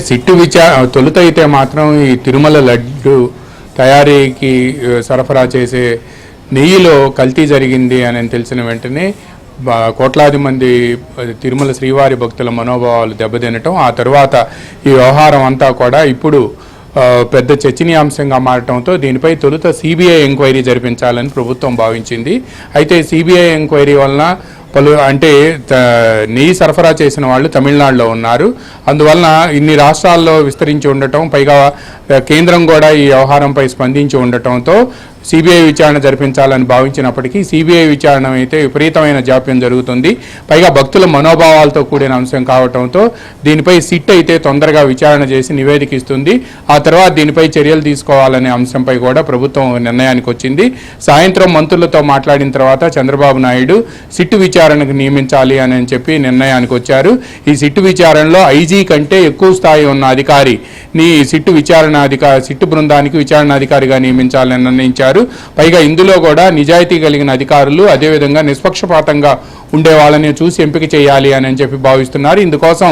Sit తొలుత అయితే మాత్రం ఈ తిరుమల లడ్డు తయారీకి సరఫరా చేసే నెయ్యిలో కల్తీ జరిగింది అని తెలిసిన వెంటనే కోట్లాది మంది తిరుమల శ్రీవారి భక్తుల మనోభావాలు దెబ్బతినటం, ఆ తర్వాత ఈ వ్యవహారం అంతా కూడా ఇప్పుడు పెద్ద చర్చనీయాంశంగా మారటంతో దీనిపై తొలుత సిబిఐ ఎంక్వైరీ జరిపించాలని ప్రభుత్వం భావించింది. అయితే సిబిఐ ఎంక్వైరీ వలన అంటే నెయ్యి సరఫరా చేసిన వాళ్ళు తమిళనాడులో ఉన్నారు. అందువలన ఇన్ని రాష్ట్రాల్లో విస్తరించి ఉండటం, పైగా కేంద్రం కూడా ఈ వ్యవహారంపై స్పందించి ఉండటంతో సిబిఐ విచారణ జరిపించాలని భావించినప్పటికీ సిబిఐ విచారణ అయితే విపరీతమైన జాప్యం జరుగుతుంది. పైగా భక్తుల మనోభావాలతో కూడిన అంశం కావడంతో దీనిపై సిట్ అయితే తొందరగా విచారణ చేసి నివేదిక ఇస్తుంది. ఆ తర్వాత దీనిపై చర్యలు తీసుకోవాలనే అంశంపై కూడా ప్రభుత్వం నిర్ణయానికి వచ్చింది. సాయంత్రం మంత్రులతో మాట్లాడిన తర్వాత చంద్రబాబు నాయుడు సిట్టు విచారణకు నియమించాలి అని చెప్పి నిర్ణయానికి వచ్చారు. ఈ సిట్టు విచారణలో ఐజీ కంటే ఎక్కువ స్థాయి ఉన్న అధికారిని సిట్టు బృందానికి విచారణాధికారిగా నియమించాలని నిర్ణయించారు. పైగా ఇందులో కూడా నిజాయితీ కలిగిన అధికారులు, అదేవిధంగా నిష్పక్షపాతంగా ఉండే వాళ్ళని చూసి ఎంపిక చేయాలి అని చెప్పి భావిస్తున్నారు. ఇందుకోసం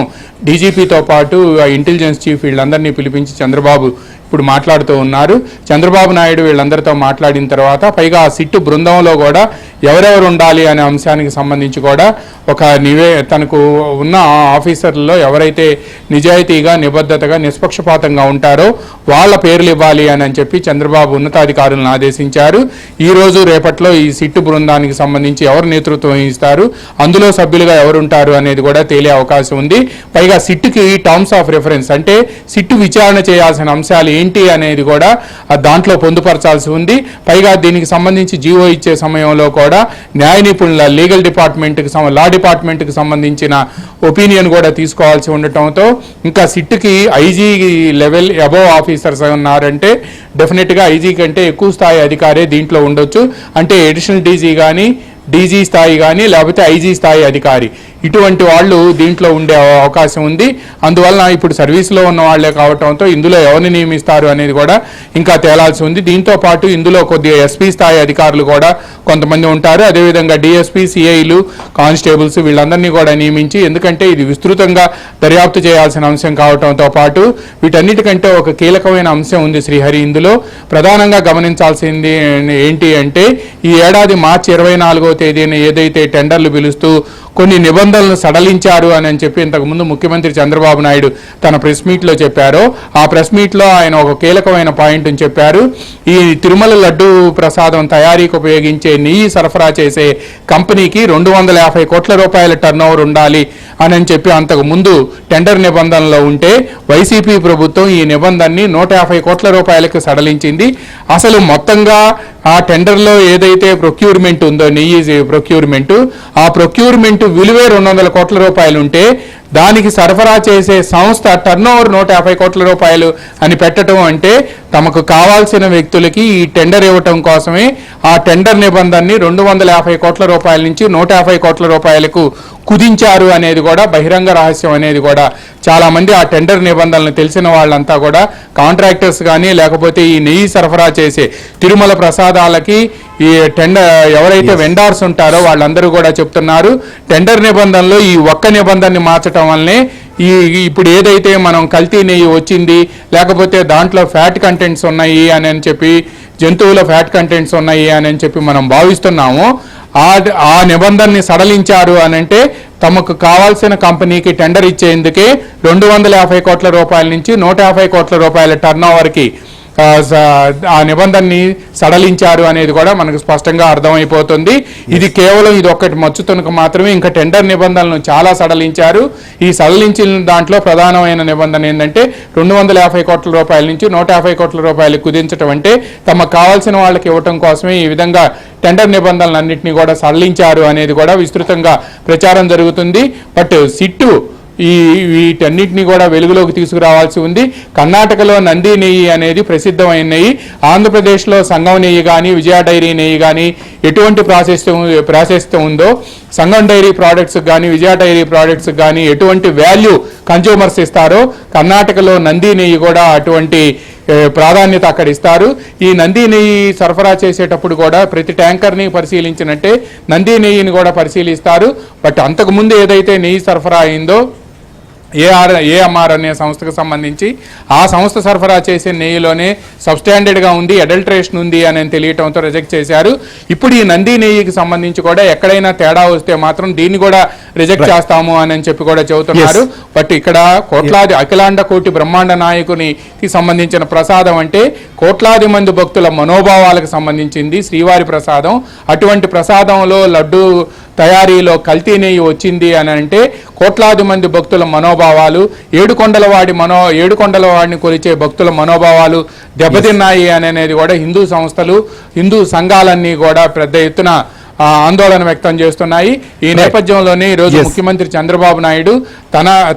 డీజీపీతో పాటు ఇంటెలిజెన్స్ చీఫ్ వీళ్ళందరినీ పిలిపించి చంద్రబాబు ఇప్పుడు మాట్లాడుతూ ఉన్నారు. చంద్రబాబు నాయుడు వీళ్ళందరితో మాట్లాడిన తర్వాత పైగా ఆ సిట్టు బృందంలో కూడా ఎవరెవరు ఉండాలి అనే అంశానికి సంబంధించి కూడా తనకు ఉన్న ఆఫీసర్లలో ఎవరైతే నిజాయితీగా, నిబద్ధతగా, నిష్పక్షపాతంగా ఉంటారో వాళ్ళ పేర్లు ఇవ్వాలి అని చెప్పి చంద్రబాబు ఉన్నతాధికారులను ఆదేశించారు. ఈ రోజు రేపట్లో ఈ సిట్టు బృందానికి సంబంధించి ఎవరు నేతృత్వం వహిస్తారు, అందులో సభ్యులుగా ఎవరుంటారు అనేది కూడా తేలే అవకాశం ఉంది. పైగా సిట్టుకి టర్మ్స్ ఆఫ్ రెఫరెన్స్ అంటే సిట్టు విచారణ చేయాల్సిన అంశాలు ఏంటి అనేది కూడా దాంట్లో పొందుపరచాల్సి ఉంది. పైగా దీనికి సంబంధించి జీవో ఇచ్చే సమయంలో కూడా న్యాయ నిపుణుల లీగల్ డిపార్ట్మెంట్కి లా డిపార్ట్మెంట్కి సంబంధించిన ఒపీనియన్ కూడా తీసుకోవాల్సి ఉండటంతో ఇంకా సిట్టుకి ఐజీ లెవెల్ అబోవ్ ఆఫీసర్స్ ఉన్నారంటే డెఫినెట్గా ఐజీ కంటే ఎక్కువ స్థాయి అధికారే దీంట్లో ఉండొచ్చు. అంటే అడిషనల్ డీజీ కానీ, డీజీ స్థాయి కానీ, లేకపోతే ఐజీ స్థాయి అధికారి, ఇటువంటి వాళ్ళు దీంట్లో ఉండే అవకాశం ఉంది. అందువలన ఇప్పుడు సర్వీస్లో ఉన్న వాళ్లే కావటంతో ఇందులో ఎవరిని నియమిస్తారు అనేది కూడా ఇంకా తేలాల్సి ఉంది. దీంతో పాటు ఇందులో కొద్దిగా ఎస్పీ స్థాయి అధికారులు కూడా కొంతమంది ఉంటారు. అదేవిధంగా డిఎస్పీ, సిఐలు, కానిస్టేబుల్స్ వీళ్ళందరినీ కూడా నియమించి, ఎందుకంటే ఇది విస్తృతంగా దర్యాప్తు చేయాల్సిన అంశం కావటంతో పాటు వీటన్నిటికంటే ఒక కీలకమైన అంశం ఉంది శ్రీహరి. ఇందులో ప్రధానంగా గమనించాల్సింది ఏంటి అంటే ఈ ఏడాది మార్చి 24వ తేదీన ఏదైతే టెండర్లు పిలుస్తూ కొన్ని నిబంధనలను సడలించారు అని చెప్పి ఇంతకుముందు ముఖ్యమంత్రి చంద్రబాబు నాయుడు తన ప్రెస్ మీట్లో చెప్పారో, ఆ ప్రెస్ మీట్లో ఆయన ఒక కీలకమైన పాయింట్ అని చెప్పారు. ఈ తిరుమల లడ్డు ప్రసాదం తయారీకి ఉపయోగించే నెయ్యి సరఫరా చేసే కంపెనీకి 250 కోట్ల రూపాయల టర్నోవర్ ఉండాలి అని చెప్పి అంతకు ముందు టెండర్ నిబంధనలో ఉంటే వైసీపీ ప్రభుత్వం ఈ నిబంధనని 150 కోట్ల రూపాయలకు సడలించింది. అసలు మొత్తంగా ఆ టెండర్లో ఏదైతే ప్రొక్యూర్మెంట్ ఉందో, నెయ్యి ప్రొక్యూర్మెంట్, ఆ ప్రొక్యూర్మెంట్ విలువే 200 కోట్ల రూపాయలు ఉంటే దానికి సరఫరా చేసే సంస్థ టర్నోవర్ 150 కోట్ల రూపాయలు అని పెట్టడం అంటే తమకు కావాల్సిన వ్యక్తులకి ఈ టెండర్ ఇవ్వటం కోసమే ఆ టెండర్ నిబంధనని 250 కోట్ల రూపాయల నుంచి 150 కోట్ల రూపాయలకు కుదించారు అనేది కూడా బహిరంగ రహస్యం అనేది కూడా చాలామంది ఆ టెండర్ నిబంధనలు తెలిసిన వాళ్ళంతా కూడా కాంట్రాక్టర్స్ కానీ, లేకపోతే ఈ నెయ్యి సరఫరా చేసే తిరుమల ప్రసాదాలకి ఈ టెండర్ ఎవరైతే వెండార్స్ ఉంటారో వాళ్ళందరూ కూడా చెప్తున్నారు, టెండర్ నిబంధనలో ఈ ఒక్క నిబంధనని మార్చడం వల్లనే ఇప్పుడు ఏదైతే మనం కల్తీ నెయ్యి వచ్చింది, లేకపోతే దాంట్లో ఫ్యాట్ కంటెంట్స్ ఉన్నాయి అని చెప్పి, జంతువుల ఫ్యాట్ కంటెంట్స్ ఉన్నాయి అని చెప్పి మనం భావిస్తున్నాము, ఆ నిబంధనని సడలించారు అని అంటే తమకు కావాల్సిన కంపెనీకి టెండర్ ఇచ్చేందుకే 250 కోట్ల రూపాయల నుంచి 150 కోట్ల రూపాయల టర్నోవర్కి ఆ నిబంధనని సడలించారు అనేది కూడా మనకు స్పష్టంగా అర్థమైపోతుంది. ఇది కేవలం ఇది ఒక్కటి మచ్చుతునకు మాత్రమే, ఇంకా టెండర్ నిబంధనలను చాలా సడలించారు. ఈ సడలించిన దాంట్లో ప్రధానమైన నిబంధన ఏంటంటే 250 కోట్ల రూపాయల నుంచి 150 కోట్ల రూపాయలు కుదించడం, అంటే తమకు కావాల్సిన వాళ్ళకి ఇవ్వటం కోసమే ఈ విధంగా టెండర్ నిబంధనలన్నింటినీ కూడా సడలించారు అనేది కూడా విస్తృతంగా ప్రచారం జరుగుతుంది. బట్ సిట్టు వీటన్నిటిని కూడా వెలుగులోకి తీసుకురావాల్సి ఉంది. కర్ణాటకలో నంది నెయ్యి అనేది ప్రసిద్ధమైన నెయ్యి, ఆంధ్రప్రదేశ్లో సంగం నెయ్యి కానీ, విజయ డైరీ నెయ్యి కానీ ఎటువంటి ప్రాసెస్తో ఉందో, సంగం డైరీ ప్రోడక్ట్స్ కానీ, విజయ డైరీ ప్రోడక్ట్స్ కానీ ఎటువంటి వాల్యూ కన్జ్యూమర్స్ ఇస్తారో కర్ణాటకలో నంది నెయ్యి కూడా అటువంటి ప్రాధాన్యత అక్కడ ఇస్తారు. ఈ నంది నెయ్యి సరఫరా చేసేటప్పుడు కూడా ప్రతి ట్యాంకర్ని పరిశీలించినట్టే నంది నెయ్యిని కూడా పరిశీలిస్తారు. బట్ అంతకుముందు ఏదైతే నెయ్యి సరఫరా అయిందో ఏఎంఆర్ అనే సంస్థకు సంబంధించి ఆ సంస్థ సరఫరా చేసే నెయ్యిలోనే సబ్స్టాండర్డ్గా ఉంది, అడల్ట్రేషన్ ఉంది అని తెలియటంతో రిజెక్ట్ చేశారు. ఇప్పుడు ఈ నంది నెయ్యికి సంబంధించి కూడా ఎక్కడైనా తేడా వస్తే మాత్రం దీన్ని కూడా రిజెక్ట్ చేస్తాము అని చెప్పి కూడా చెబుతున్నారు. బట్ ఇక్కడ కోట్లాది అఖిలాండ కోటి బ్రహ్మాండ నాయకునికి సంబంధించిన ప్రసాదం అంటే కోట్లాది మంది భక్తుల మనోభావాలకు సంబంధించింది శ్రీవారి ప్రసాదం. అటువంటి ప్రసాదంలో లడ్డు తయారీలో కల్తీ నెయ్యి వచ్చింది అని అంటే కోట్లాది మంది భక్తుల మనోభావాలు, ఏడుకొండల వాడిని కొలిచే భక్తుల మనోభావాలు దెబ్బతిన్నాయి అనేది కూడా హిందూ సంస్థలు, హిందూ సంఘాలన్నీ కూడా పెద్ద ఎత్తున ఆందోళన వ్యక్తం చేస్తున్నాయి. ఈ నేపథ్యంలోనే ఈరోజు ముఖ్యమంత్రి చంద్రబాబు నాయుడు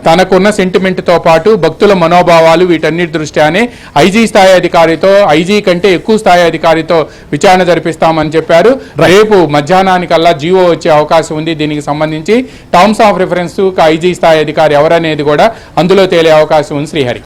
తనకున్న సెంటిమెంట్తో పాటు భక్తుల మనోభావాలు వీటన్నిటి దృష్ట్యానే ఐజీ కంటే ఎక్కువ స్థాయి అధికారితో విచారణ జరిపిస్తామని చెప్పారు. రేపు మధ్యాహ్నానికల్లా జీవో వచ్చే అవకాశం ఉంది. దీనికి సంబంధించి టర్మ్స్ ఆఫ్ రిఫరెన్స్ ఐజీ స్థాయి అధికారి ఎవరనేది కూడా అందులో తేలే అవకాశం ఉంది. శ్రీహరి.